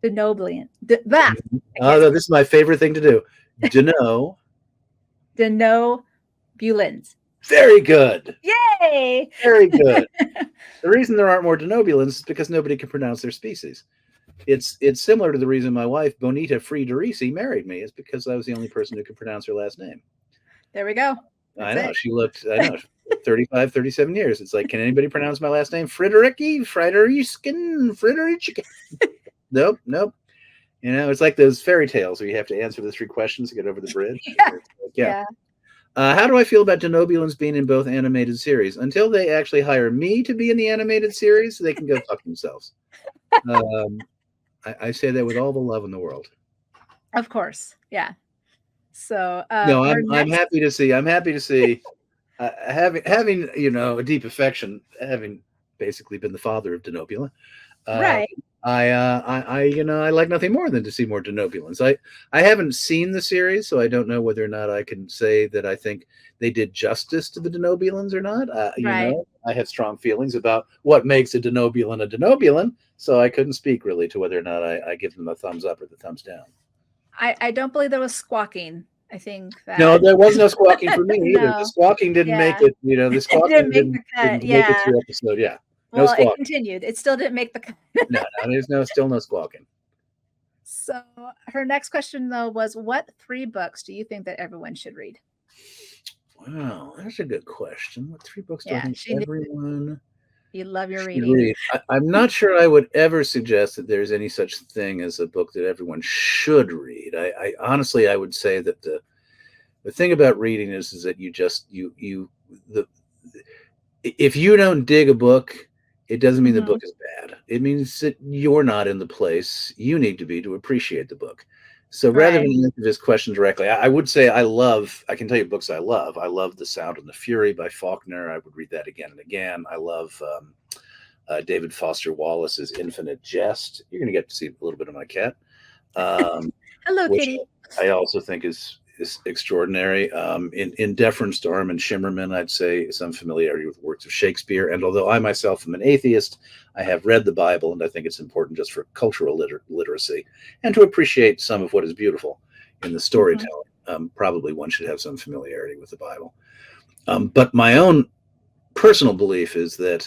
Denoblian.
This is my favorite thing to do.
Denobulans.
Very good.
Yay!
Very good. The reason there aren't more Denobulans is because nobody can pronounce their species. It's similar to the reason my wife, Bonita Friederisi, married me, is because I was the only person who could pronounce her last name.
There we go.
I know. She looked 35, 37 years. It's like, can anybody pronounce my last name? Friedericiken. Nope. You know, it's like those fairy tales where you have to answer the 3 questions to get over the bridge.
Yeah.
How do I feel about Denobulans being in both animated series? Until they actually hire me to be in the animated series, they can go fuck themselves. I say that with all the love in the world.
Of course. Yeah. So
no, I'm happy to see. Having a deep affection, having basically been the father of Denobula.
Right.
I like nothing more than to see more Denobulans. I haven't seen the series, so I don't know whether or not I can say that I think they did justice to the Denobulans or not. I have strong feelings about what makes a Denobulan, so I couldn't speak really to whether or not I give them a thumbs up or the thumbs down.
I don't believe there was squawking. I think that
no, there was no squawking for me either. The squawking didn't make it. The squawking
didn't make the cut.
Make it through episode. Yeah.
Well, it continued. It still didn't make the cut.
no, there's still no squawking.
So her next question though was, what 3 books do you think that everyone should read?
Wow, that's a good question. What 3 books do I think everyone
you love your reading?
I'm not sure I would ever suggest that there's any such thing as a book that everyone should read. I honestly, I would say that the thing about reading is that if you don't dig a book, it doesn't mean the book is bad. It means that you're not in the place you need to be to appreciate the book. So rather than answer this question directly, I would say I can tell you books I love. I love The Sound and the Fury by Faulkner. I would read that again and again. I love David Foster Wallace's Infinite Jest. You're going to get to see a little bit of my cat.
Hello, kitty.
I also think is extraordinary. In deference to Armin Shimmerman, I'd say some familiarity with works of Shakespeare. And although I myself am an atheist, I have read the Bible, and I think it's important just for cultural literacy and to appreciate some of what is beautiful in the storytelling. Probably one should have some familiarity with the Bible. But my own personal belief is that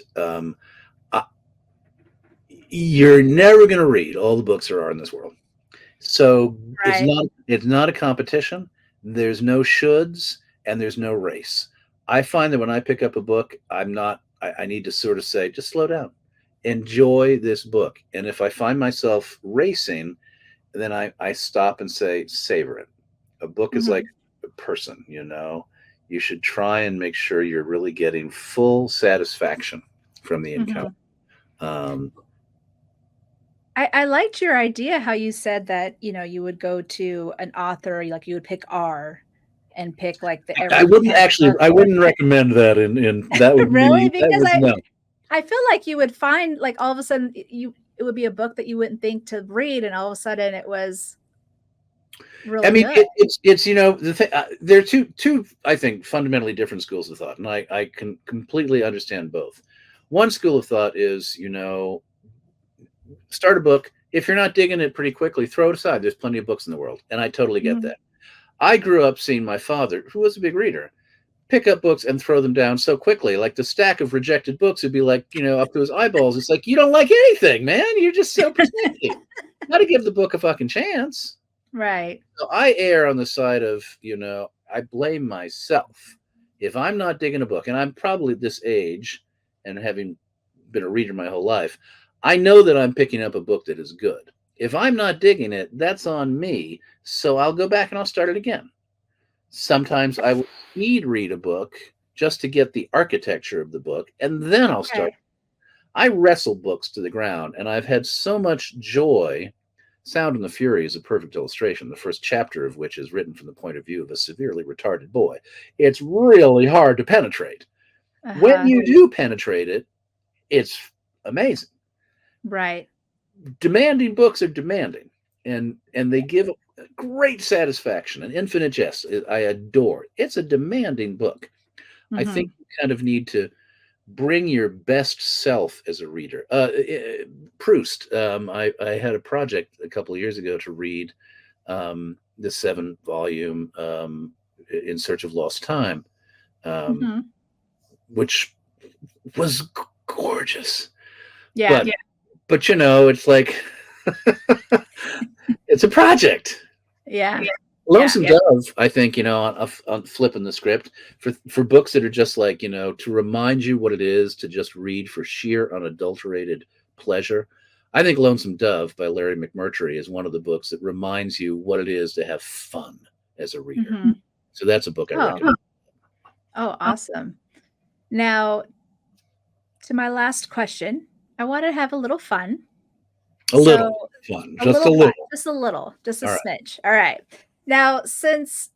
you're never going to read all the books there are in this world. So it's not a competition. There's no shoulds and there's no race. I find that when I pick up a book, I need to sort of say, just slow down, enjoy this book. And if I find myself racing, then I stop and say, savor it. A book is like a person, you should try and make sure you're really getting full satisfaction from the encounter.
I liked your idea, how you said that, you would go to an author, like you would pick R and pick like the.
I wouldn't recommend that in that would
really be, because I feel like you would find like all of a sudden it would be a book that you wouldn't think to read, and all of a sudden it was really good.
It's there are two I think fundamentally different schools of thought, and I can completely understand both. One school of thought is, start a book. If you're not digging it pretty quickly, throw it aside. There's plenty of books in the world. And I totally get that. I grew up seeing my father, who was a big reader, pick up books and throw them down so quickly. Like the stack of rejected books would be like, up to his eyeballs. It's like, you don't like anything, man. You're just so persnickety. Got to give the book a fucking chance.
Right.
So I err on the side of, I blame myself. If I'm not digging a book, and I'm probably this age and having been a reader my whole life, I know that I'm picking up a book that is good. If I'm not digging it, that's on me. So I'll go back and I'll start it again. Sometimes I will speed read a book just to get the architecture of the book, and then I'll start. I wrestle books to the ground, and I've had so much joy Sound and the Fury is a perfect illustration, the first chapter of which is written from the point of view of a severely retarded boy. It's really hard to penetrate. When
Uh-huh.
you do penetrate it, it's amazing.
Right.
Demanding books are demanding, and they give great satisfaction. An Infinite Jest, I adore. It's a demanding book. I think
Mhm.
you kind of need to bring your best self as a reader. Proust. I had a project a couple of years ago to read the 7-volume In Search of Lost Time, um,
Mhm.
which was gorgeous.
Yeah.
But you know, it's like it's a project.
Yeah.
Lonesome Dove, I think, you know, on flipping the script for books that are just like, you know, to remind you what it is to just read for sheer unadulterated pleasure. I think Lonesome Dove by Larry McMurtry is one of the books that reminds you what it is to have fun as a reader.
Mhm.
So that's a book I
Oh.
recommend.
Oh, awesome. Now, to my last question, I want to have a little fun.
A little
So,
fun,
a
just a
little fun,
little.
just a little, just a
All right.
smidge. All right. Now, since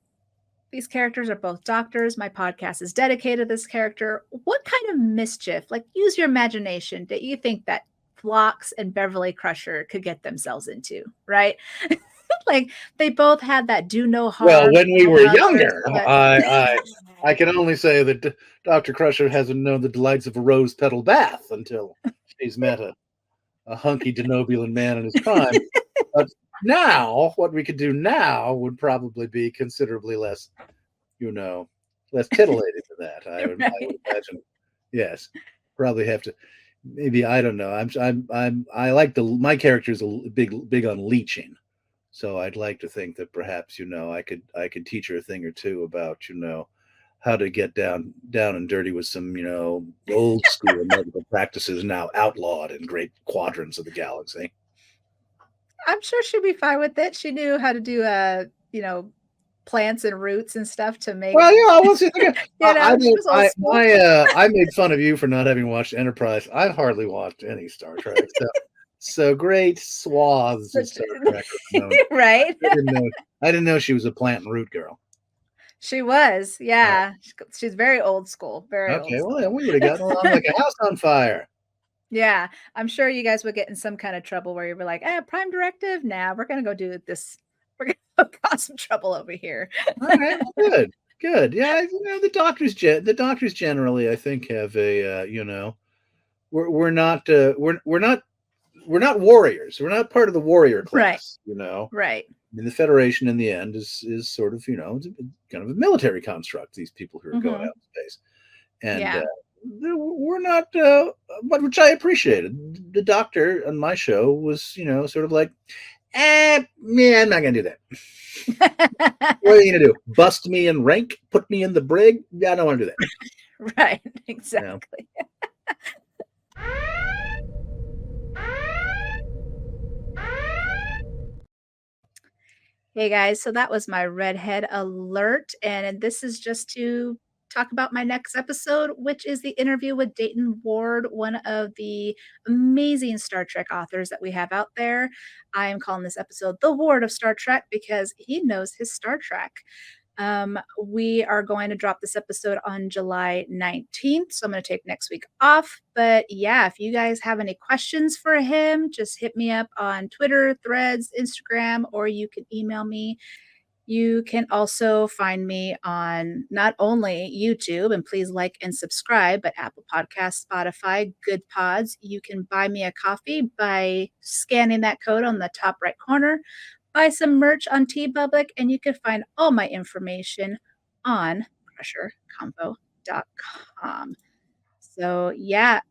these characters are both doctors, my podcast is dedicated to this character. What kind of mischief, like use your imagination, that you think that Phlox and Beverly Crusher could get themselves into, right? Like they both had that do no
Well,
harm,
when we
no
were
harmers,
younger,
but
I can only say that Dr. Crusher hasn't known the delights of a rose petal bath until she's met a hunky denobulan man in his prime. But now, what we could do now would probably be considerably less, you know, less titillating than that. I would
right.
imagine. Yes, probably have to. Maybe I don't know. I like my character's a big on leeching, so I'd like to think that perhaps, you know, I could teach her a thing or two about, you know, how to get down and dirty with some, you know, old school medical practices now outlawed in great quadrants of the galaxy.
I'm sure she'd be fine with it. She knew how to do, you know, plants and roots and stuff to make,
Well, yeah, I won't say again.
she was old school.
I made fun of you for not having watched Enterprise. I've hardly watched any Star Trek, so great swaths of
Such
Star Trek are known.
right?
I didn't know I didn't know she was a plant and root girl.
She was,
All right.
yeah. She's very old school, very old
Okay, well,
school.
then we would have gotten along like a house on fire.
Yeah, I'm sure you guys would get in some kind of trouble where you were like, Prime Directive? Nah, we're gonna go do this. We're gonna cause some trouble over here."
All right, well, good, good. Yeah, you know, the doctors generally, I think, have a you know, we're not we're not warriors. We're not part of the warrior
Right,
class. You know,
right.
I mean, the Federation in the end is sort of, you know, it's kind of a military construct. These people who are going
Mhm.
out in space, and
Yeah.
we're not, which I appreciated. The doctor on my show was, you know, sort of like, yeah, I'm not gonna do that. What are you gonna do? Bust me in rank? Put me in the brig? Yeah, I don't want to do that.
Right,
You know?
exactly. Hey guys, so that was my redhead alert, and this is just to talk about my next episode, which is the interview with Dayton Ward, one of the amazing Star Trek authors that we have out there. I am calling this episode The Ward of Star Trek because he knows his Star Trek. We are going to drop this episode on July 19th, so I'm going to take next week off. But yeah, if you guys have any questions for him, just hit me up on Twitter, Threads, Instagram, or you can email me. You can also find me on not only YouTube, and please like and subscribe, but Apple Podcasts, Spotify, Good Pods. You can buy me a coffee by scanning that code on the top right corner. Buy some merch on TeePublic, and you can find all my information on crusherconvo.com. So, yeah,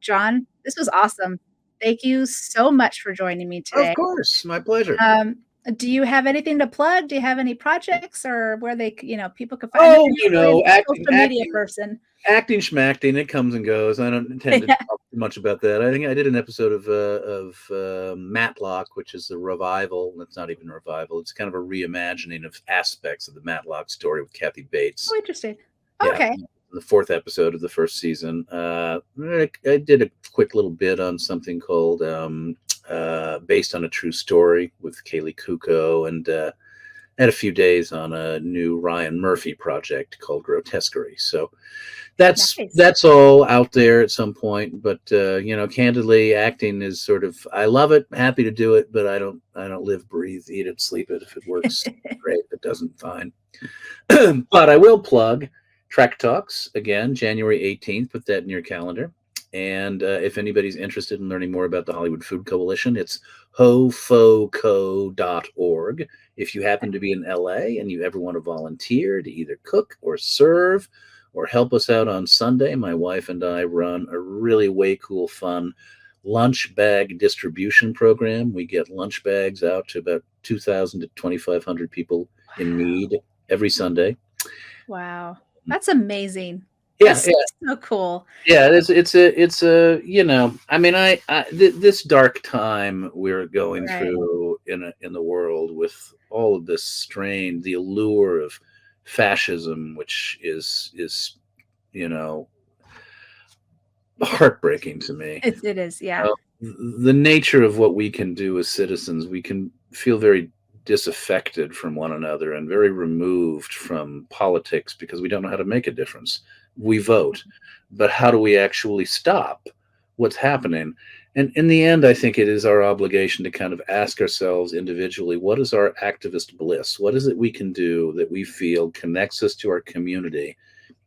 John, this was awesome. Thank you so much for joining me
Of
today.
course, my pleasure.
Um, do you have anything to plug? Do you have any projects or where people can find I know
Oh,
you're
you
not really a
know,
big social media person.
acting schmacting, it comes and goes. I don't intend to
Yeah.
talk too much about that. I think I did an episode of Matlock, which is a revival. It's not even a revival. It's kind of a reimagining of aspects of the Matlock story with Kathy
Oh,
Bates.
interesting.
Yeah,
Okay.
the 4th episode of the 1st season. I did a quick little bit on something called based on a true story with Kaylee Kuko, and had a few days on a new Ryan Murphy project called Grotesquerie. So
Nice.
that's all out there at some point. But candidly, acting is sort of, I love it, happy to do it, but I don't live, breathe, eat it, sleep it. If it works, great. If it doesn't, fine. But I will plug Trek Talks again, January 18th. Put that in your calendar. And if anybody's interested in learning more about the Hollywood Food Coalition, it's hofoco.org. If you happen to be in LA and you ever want to volunteer to either cook or serve or help us out on Sunday, my wife and I run a really way cool, fun lunch bag distribution program. We get lunch bags out to about 2,000 to 2,500 people in need every Sunday.
Wow. That's amazing.
Yeah,
That's so cool.
yeah. It's a I mean, this dark time we're going
Right.
through in the world with all of this strain, the allure of fascism, which is you know heartbreaking to me.
It is, yeah.
The nature of what we can do as citizens, we can feel very disaffected from one another and very removed from politics because we don't know how to make a difference. We vote, but how do we actually stop what's happening? And in the end, I think it is our obligation to kind of ask ourselves individually, what is our activist bliss? What is it we can do that we feel connects us to our community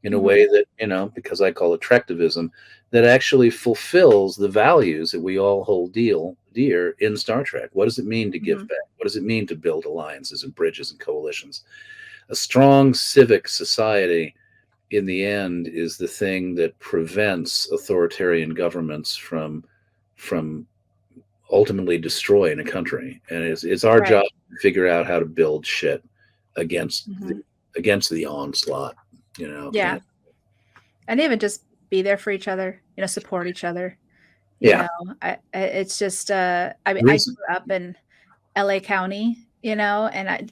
in a
Mhm.
way that, because I call it Trectivism, that actually fulfills the values that we all hold dear in Star Trek. What does it mean to give
Mhm.
back? What does it mean to build alliances and bridges and coalitions? A strong civic society, in the end, is the thing that prevents authoritarian governments from ultimately destroying a country. And it's our
Right.
job to figure out how to build shit against the
Mhm.
against the onslaught.
Yeah.
And
And even just be there for each other, support each other. You
yeah,
know, it's just, I mean, I
reason.
grew up in LA County, and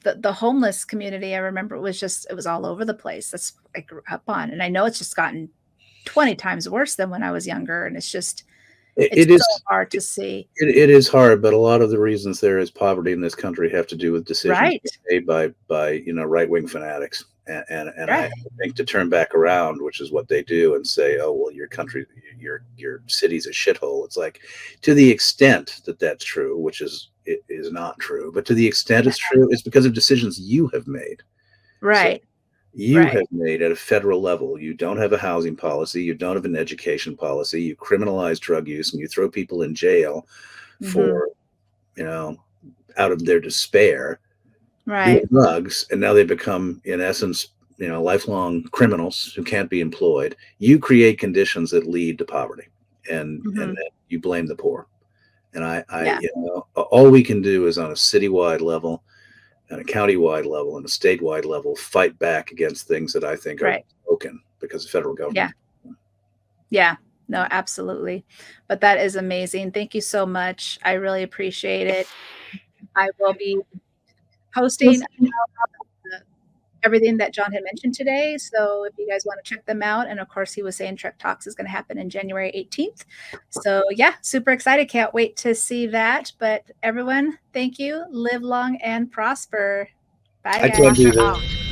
the homeless community, I remember it was all over the place. That's what I grew up on, and I know it's just gotten 20 times worse than when I was younger, and
It,
it's
it
so
is
hard to see.
it is hard, but a lot of the reasons there is poverty in this country have to do with decisions
Right.
made by right wing fanatics, and I
Right.
think to turn back around, which is what they do, and say, oh well, your country, your city's a shithole. It's like, to the extent that that's true, which it is not true, but to the extent
Yeah.
it's true, it's because of decisions you have made. So
Right.
you
Right.
have made at a federal level. You don't have a housing policy. You don't have an education policy. You criminalize drug use and you throw people in jail
Mhm.
for, you know, out of their despair doing
Right.
drugs. And now they become, in essence, lifelong criminals who can't be employed. You create conditions that lead to poverty, and
Mhm.
then you blame the poor. And
Yeah.
all we can do is on a citywide level, at a county-wide level and a statewide level, fight back against things that I think are
Right.
broken because of federal
Yeah.
government.
Yeah. No, absolutely. But that is amazing. Thank you so much. I really appreciate it. I will be posting everything that John had mentioned today. So if you guys want to check them out, and of course, he was saying Trek Talks is going to happen in January 18th. So yeah, super excited. Can't wait to see that. But everyone, thank you. Live long and prosper. Bye,
I can't
guys.
do that.